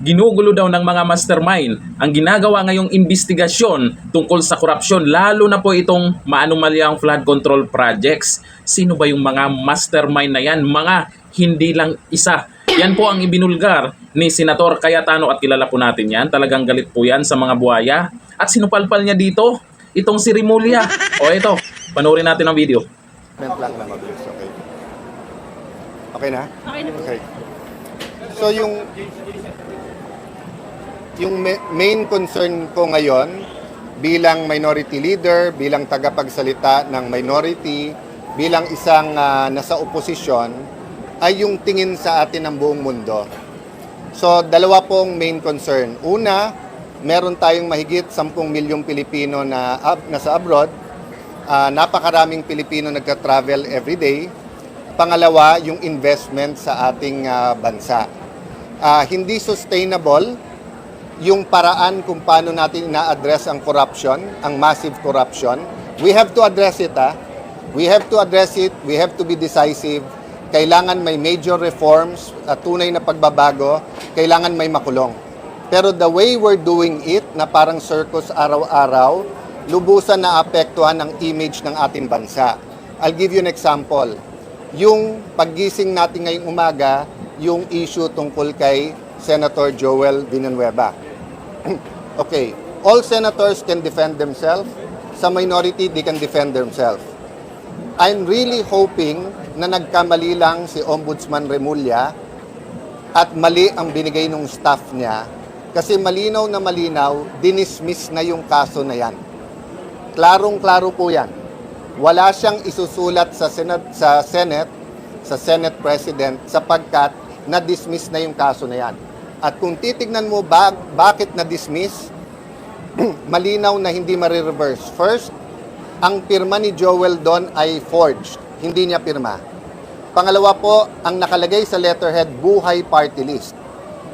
Ginugulo daw ng mga mastermind ang ginagawa ngayong investigasyon tungkol sa korupsyon, lalo na po itong maanumalyang flood control projects. Sino ba yung mga mastermind na yan? Mga hindi lang isa. Yan po ang ibinulgar ni Senator Cayetano at kilala po natin yan. Talagang galit po yan sa mga buhaya. At sinupalpal niya dito, itong si Rimulya. O ito, panoorin natin ang video. Lang na mabilis, okay. Okay na? Okay na po. Okay. So yung main concern ko ngayon bilang minority leader, bilang tagapagsalita ng minority, bilang isang nasa oposisyon, ay yung tingin sa atin ng buong mundo. So, dalawa pong main concern. Una, meron tayong mahigit 10 milyong Pilipino na nasa abroad. Napakaraming Pilipino nagka-travel everyday. Pangalawa, yung investment sa ating bansa. Hindi sustainable yung paraan kung paano natin na-address ang corruption, ang massive corruption. We have to address it. We have to address it. We have to be decisive. Kailangan may major reforms, tunay na pagbabago. Kailangan may makulong. Pero the way we're doing it, na parang circus araw-araw, lubusan na apektuhan ang image ng ating bansa. I'll give you an example. Yung paggising natin ngayong umaga, yung issue tungkol kay Senator Joel Villanueva. Okay, all senators can defend themselves. Sa minority, they can defend themselves. I'm really hoping na nagkamali lang si Ombudsman Remulla at mali ang binigay ng staff niya kasi malinaw na malinaw, dinismiss na yung kaso na yan. Klarong-klaro po yan. Wala siyang isusulat sa Senate President sapagkat na-dismiss na yung kaso na yan. At kung titignan mo bakit na-dismiss, malinaw na hindi marireverse. First, ang pirma ni Joel doon ay forged. Hindi niya pirma. Pangalawa po, ang nakalagay sa letterhead, Buhay Party List.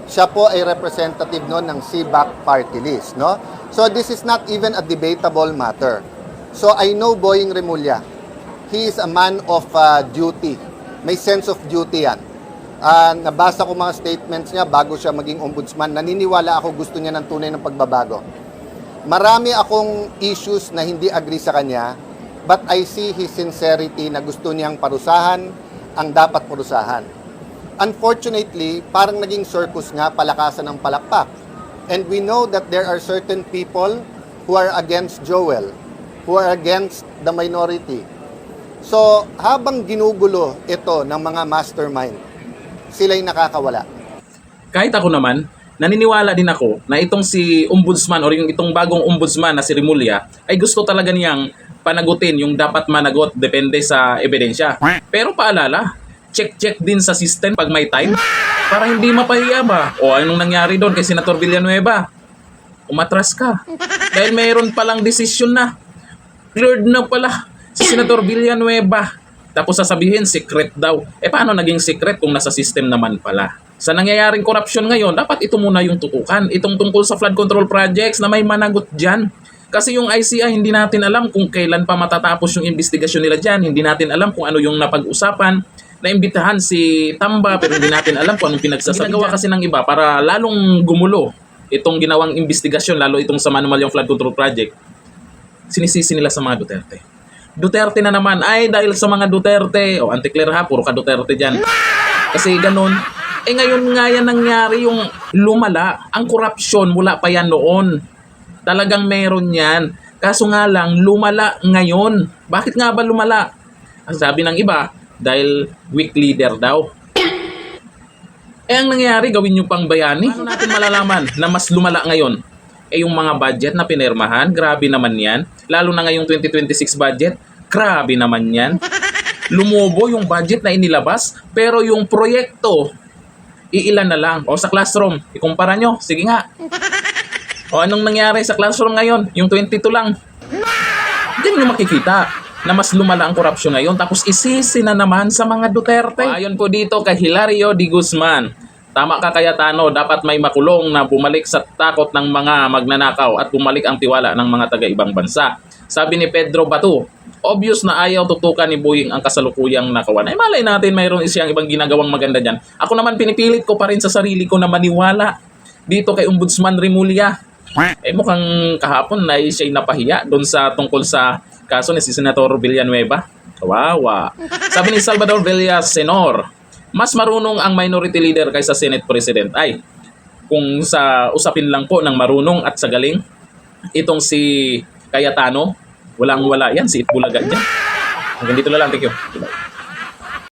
Siya po ay representative noon ng CBAC Party List. No? So this is not even a debatable matter. So I know Boying Remulla. He is a man of duty. May sense of duty yan. Nabasa ko mga statements niya bago siya maging ombudsman. Naniniwala ako gusto niya ng tunay ng pagbabago. Marami akong issues na hindi agree sa kanya, but I see his sincerity na gusto niyang parusahan ang dapat parusahan. Unfortunately, parang naging circus nga, palakasan ng palakpak. And we know that there are certain people who are against Joel, who are against the minority. So, habang ginugulo ito ng mga mastermind, sila'y nakakawala. Kahit ako naman, naniniwala din ako na itong si ombudsman o yung itong bagong ombudsman na si Rimulya ay gusto talaga niyang panagutin yung dapat managot depende sa ebidensya. Pero paalala, check din sa system pag may time para hindi mapahiya ba? O anong nangyari doon kay Senator Villanueva? Umatras ka. Dahil mayroon palang desisyon na. Cleared na pala si Senator Villanueva. Tapos sasabihin, secret daw. Paano naging secret kung nasa system naman pala? Sa nangyayaring korupsyon ngayon, dapat ito muna yung tutukan. Itong tungkol sa flood control projects na may managot dyan. Kasi yung ICI, hindi natin alam kung kailan pa matatapos yung investigasyon nila dyan. Hindi natin alam kung ano yung napag-usapan. Naimbitahan si Tamba, pero hindi natin alam kung anong pinagsasabi. Ginagawa kasi ng iba para lalong gumulo itong ginawang investigasyon, lalo itong sa manual yung flood control project. Sinisisi nila sa mga Duterte na naman. Ay, dahil sa mga Duterte. O, anti-clear ha, puro ka Duterte dyan. Kasi ganun. Ngayon nga yan nangyari yung lumala. Ang korupsyon, mula pa yan noon. Talagang meron yan. Kaso nga lang, lumala ngayon. Bakit nga ba lumala? Ang sabi ng iba, dahil weak leader daw. Ang nangyari, gawin nyo pang bayani. Paano natin malalaman na mas lumala ngayon? Yung mga budget na pinirmahan, grabe naman yan. Lalo na ngayong 2026 budget, grabe naman yan. Lumobo yung budget na inilabas, pero yung proyekto, iilan na lang. O sa classroom, ikumpara nyo, sige nga. O anong nangyari sa classroom ngayon? Yung 22 lang. Hindi nyo makikita na mas lumala ang korupsyon ngayon, tapos isisi na naman sa mga Duterte. O, ayon po dito kay Hilario D. Guzman. Tama ka, Cayetano, dapat may makulong na bumalik sa takot ng mga magnanakaw at bumalik ang tiwala ng mga taga-ibang bansa. Sabi ni Pedro Batu, obvious na ayaw tutukan ni Boying ang kasalukuyang nakawan. Malay natin mayroon siyang ibang ginagawang maganda dyan. Ako naman pinipilit ko pa rin sa sarili ko na maniwala dito kay Ombudsman Remulla. Eh mukhang kahapon na siya'y napahiya doon sa tungkol sa kaso ni si Senator Villanueva. Kawawa. Sabi ni Salvador Villasenor, mas marunong ang minority leader kaysa Senate President. Ay, kung sa usapin lang po ng marunong at sa galing, itong si Cayetano, walang-wala yan, si Itbulaga dyan. Hanggang dito na lang, thank you. Goodbye.